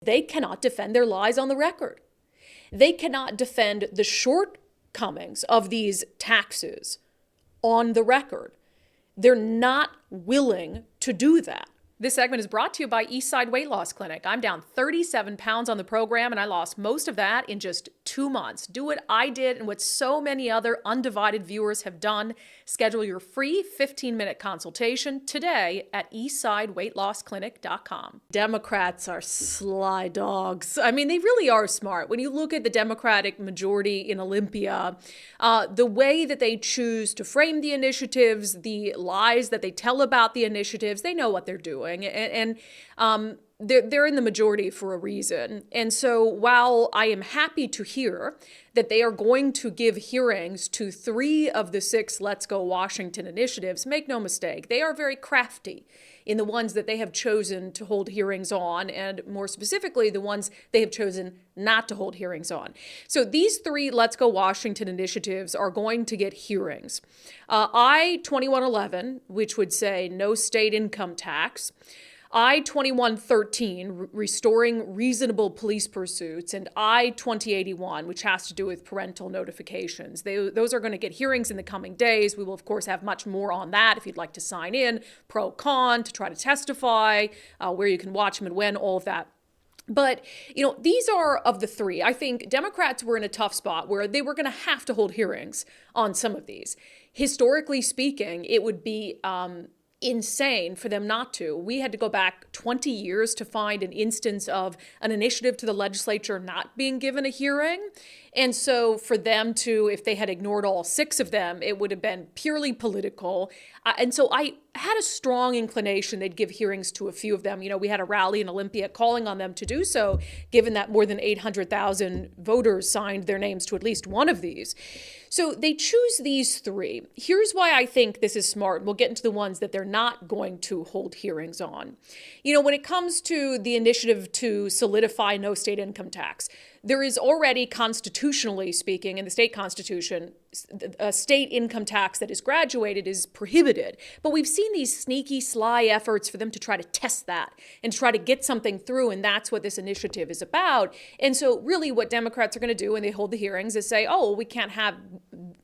They cannot defend their lies on the record. They cannot defend the shortcomings of these taxes on the record. They're not willing to do that. This segment is brought to you by Eastside Weight Loss Clinic. I'm down 37 pounds on the program, and I lost most of that in just 2 months. Do what I did and what so many other undivided viewers have done. Schedule your free 15-minute consultation today at eastsideweightlossclinic.com. Democrats are sly dogs. I mean, they really are smart. When you look at the Democratic majority in Olympia, the way that they choose to frame the initiatives, the lies that they tell about the initiatives, they know what they're doing. And they're in the majority for a reason. And so while I am happy to hear that they are going to give hearings to 3 of the 6 Let's Go Washington initiatives, make no mistake, they are very crafty in the ones that they have chosen to hold hearings on, and more specifically, the ones they have chosen not to hold hearings on. So these 3 Let's Go Washington initiatives are going to get hearings. I-2111, which would say no state income tax, I-2113, restoring reasonable police pursuits, and I-2081, which has to do with parental notifications. Those are going to get hearings in the coming days. We will, of course, have much more on that if you'd like to sign in, pro, con, to try to testify, where you can watch them and when, all of that. But, these are of the 3. I think Democrats were in a tough spot where they were going to have to hold hearings on some of these. Historically speaking, it would be insane for them not to. We had to go back 20 years to find an instance of an initiative to the legislature not being given a hearing. And so for them to, if they had ignored all 6 of them, it would have been purely political. And so I had a strong inclination they'd give hearings to a few of them. We had a rally in Olympia calling on them to do so, given that more than 800,000 voters signed their names to at least one of these. So they choose these 3. Here's why I think this is smart. We'll get into the ones that they're not going to hold hearings on. When it comes to the initiative to solidify no state income tax, there is already, constitutionally speaking, in the state constitution, a state income tax that is graduated is prohibited. But we've seen these sneaky, sly efforts for them to try to test that and try to get something through, and that's what this initiative is about. And so really what Democrats are going to do when they hold the hearings is say, oh, we can't have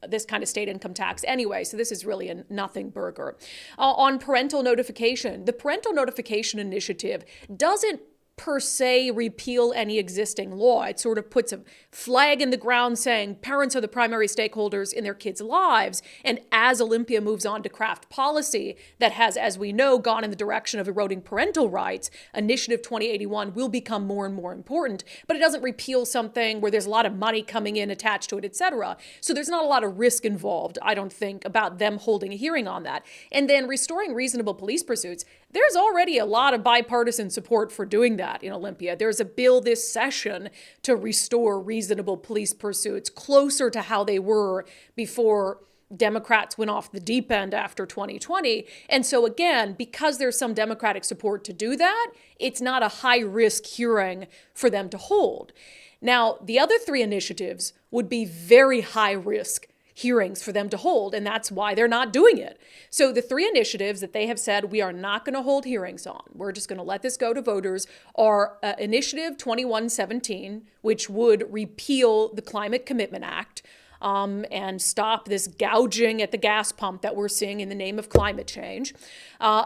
this kind of state income tax anyway, so this is really a nothing burger. On parental notification, the parental notification initiative doesn't per se repeal any existing law. It sort of puts a flag in the ground saying parents are the primary stakeholders in their kids' lives. And as Olympia moves on to craft policy that has, as we know, gone in the direction of eroding parental rights, Initiative 2081 will become more and more important. But it doesn't repeal something where there's a lot of money coming in attached to it, et cetera. So there's not a lot of risk involved, I don't think, about them holding a hearing on that. And then restoring reasonable police pursuits, there's already a lot of bipartisan support for doing that in Olympia. There's a bill this session to restore reasonable police pursuits closer to how they were before Democrats went off the deep end after 2020. And so again, because there's some Democratic support to do that, it's not a high-risk hearing for them to hold. Now, the other 3 initiatives would be very high-risk hearings for them to hold, and that's why they're not doing it. So the 3 initiatives that they have said we are not going to hold hearings on, we're just going to let this go to voters, are Initiative 2117, which would repeal the Climate Commitment Act, and stop this gouging at the gas pump that we're seeing in the name of climate change.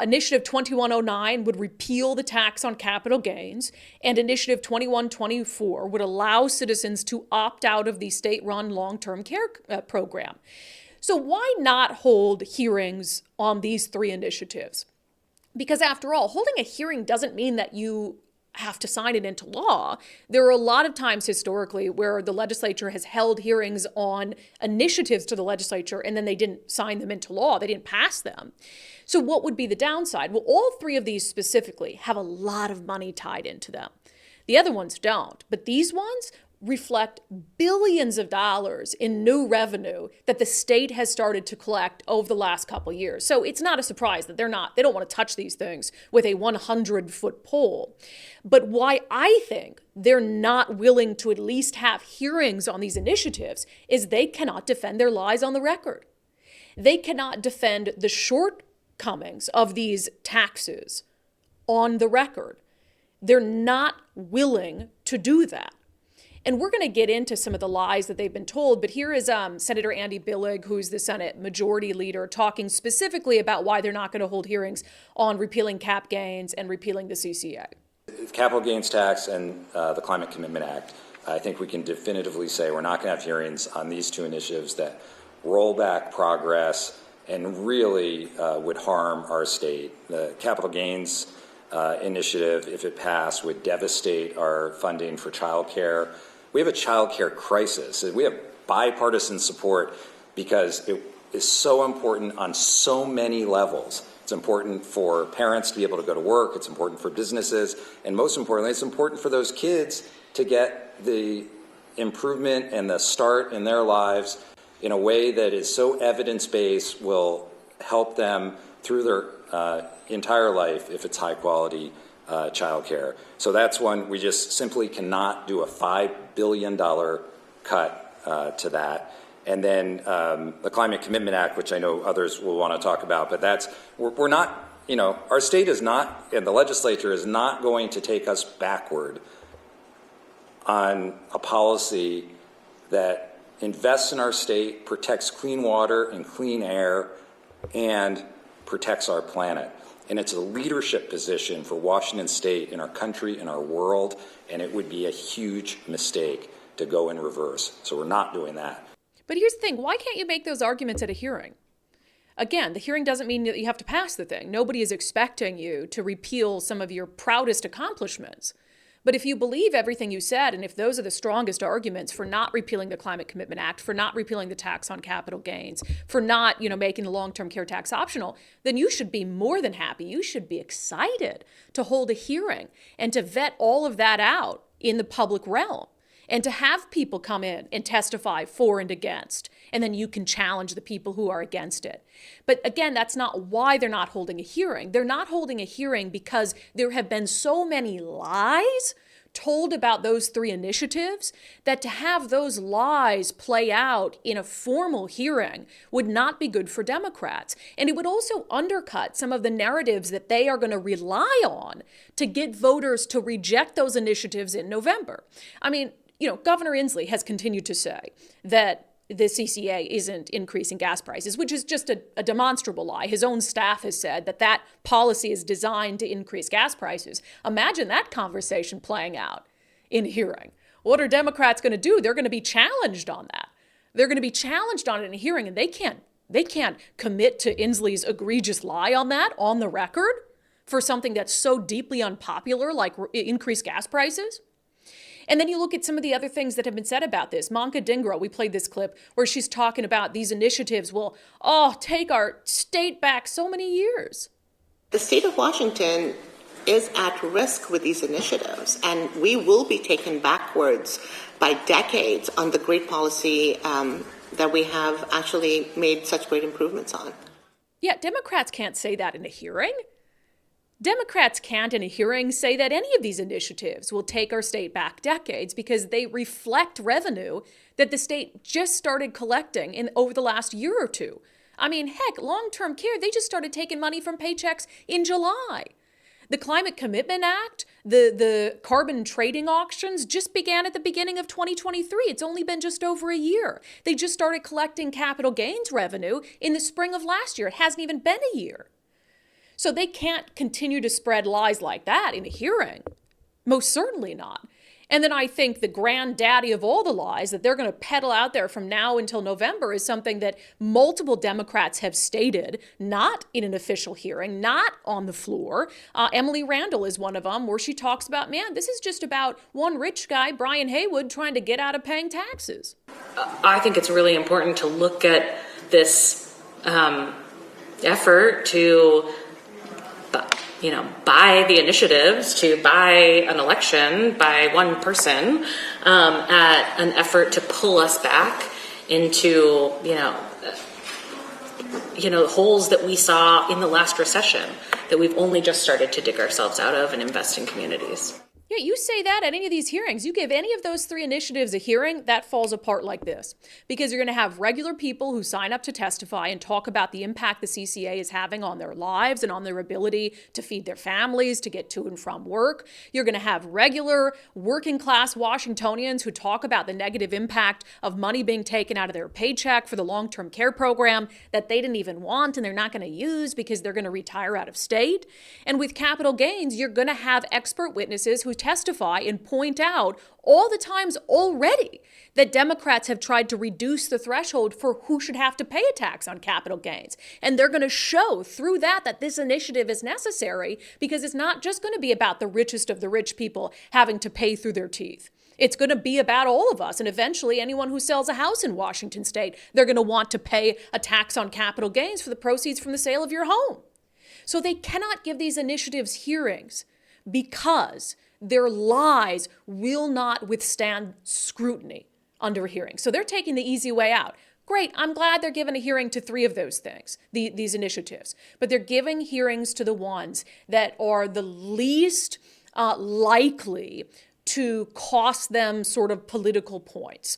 Initiative 2109 would repeal the tax on capital gains, and Initiative 2124 would allow citizens to opt out of the state-run long-term care program. So why not hold hearings on these 3 initiatives? Because after all, holding a hearing doesn't mean that you have to sign it into law. There are a lot of times historically where the legislature has held hearings on initiatives to the legislature and then they didn't sign them into law. They didn't pass them. So what would be the downside? Well, all 3 of these specifically have a lot of money tied into them. The other ones don't, but these ones reflect billions of dollars in new revenue that the state has started to collect over the last couple of years. So it's not a surprise that they don't want to touch these things with a 100-foot pole. But why I think they're not willing to at least have hearings on these initiatives is they cannot defend their lies on the record. They cannot defend the shortcomings of these taxes on the record. They're not willing to do that. And we're going to get into some of the lies that they've been told, but here is Senator Andy Billig, who's the Senate Majority Leader, talking specifically about why they're not going to hold hearings on repealing cap gains and repealing the CCA. Capital gains tax and the Climate Commitment Act, I think we can definitively say we're not going to have hearings on these two initiatives that roll back progress and really would harm our state. The capital gains initiative, if it passed, would devastate our funding for childcare. We have a childcare crisis. We have bipartisan support because it is so important on so many levels. It's important for parents to be able to go to work. It's important for businesses. And most importantly, it's important for those kids to get the improvement and the start in their lives in a way that is so evidence-based, will help them through their entire life if it's high-quality childcare. So that's one. We just simply cannot do a $5 billion cut to that. And then the Climate Commitment Act, which I know others will want to talk about, but we're not, our state is not, and the legislature is not going to take us backward on a policy that invests in our state, protects clean water and clean air, and protects our planet. And it's a leadership position for Washington State in our country, in our world, and it would be a huge mistake to go in reverse. So we're not doing that. But here's the thing. Why can't you make those arguments at a hearing? Again, the hearing doesn't mean that you have to pass the thing. Nobody is expecting you to repeal some of your proudest accomplishments. But if you believe everything you said, and if those are the strongest arguments for not repealing the Climate Commitment Act, for not repealing the tax on capital gains, for not, making the long-term care tax optional, then you should be more than happy. You should be excited to hold a hearing and to vet all of that out in the public realm and to have people come in and testify for and against, and then you can challenge the people who are against it. But again, that's not why they're not holding a hearing. They're not holding a hearing because there have been so many lies told about those three initiatives that to have those lies play out in a formal hearing would not be good for Democrats. And it would also undercut some of the narratives that they are going to rely on to get voters to reject those initiatives in November. I mean, Governor Inslee has continued to say that the CCA isn't increasing gas prices, which is just a demonstrable lie. His own staff has said that policy is designed to increase gas prices. Imagine that conversation playing out in a hearing. What are Democrats going to do? They're going to be challenged on that. They're going to be challenged on it in a hearing, and they can't commit to Inslee's egregious lie on that on the record for something that's so deeply unpopular like increased gas prices. And then you look at some of the other things that have been said about this. Manka Dhingra, we played this clip where she's talking about these initiatives will, take our state back so many years. The state of Washington is at risk with these initiatives, and we will be taken backwards by decades on the great policy that we have actually made such great improvements on. Yeah, Democrats can't say that in a hearing. Democrats can't in a hearing say that any of these initiatives will take our state back decades because they reflect revenue that the state just started collecting over the last year or two. I mean, heck, long-term care, they just started taking money from paychecks in July. The Climate Commitment Act, the carbon trading auctions just began at the beginning of 2023. It's only been just over a year. They just started collecting capital gains revenue in the spring of last year. It hasn't even been a year. So they can't continue to spread lies like that in a hearing. Most certainly not. And then I think the granddaddy of all the lies that they're going to peddle out there from now until November is something that multiple Democrats have stated, not in an official hearing, not on the floor. Emily Randall is one of them, where she talks about, this is just about one rich guy, Brian Haywood, trying to get out of paying taxes. I think it's really important to look at this effort to buy the initiatives, to buy an election by one person, at an effort to pull us back into, holes that we saw in the last recession that we've only just started to dig ourselves out of and invest in communities. Yeah, you say that at any of these hearings. You give any of those three initiatives a hearing, that falls apart like this. Because you're going to have regular people who sign up to testify and talk about the impact the CCA is having on their lives and on their ability to feed their families, to get to and from work. You're going to have regular working class Washingtonians who talk about the negative impact of money being taken out of their paycheck for the long-term care program that they didn't even want and they're not going to use because they're going to retire out of state. And with capital gains, you're going to have expert witnesses who testify and point out all the times already that Democrats have tried to reduce the threshold for who should have to pay a tax on capital gains. And they're going to show through that this initiative is necessary because it's not just going to be about the richest of the rich people having to pay through their teeth. It's going to be about all of us. And eventually, anyone who sells a house in Washington state, they're going to want to pay a tax on capital gains for the proceeds from the sale of your home. So they cannot give these initiatives hearings because their lies will not withstand scrutiny under a hearing. So they're taking the easy way out. Great, I'm glad they're giving a hearing to three of those things, these initiatives. But they're giving hearings to the ones that are the least likely to cost them sort of political points.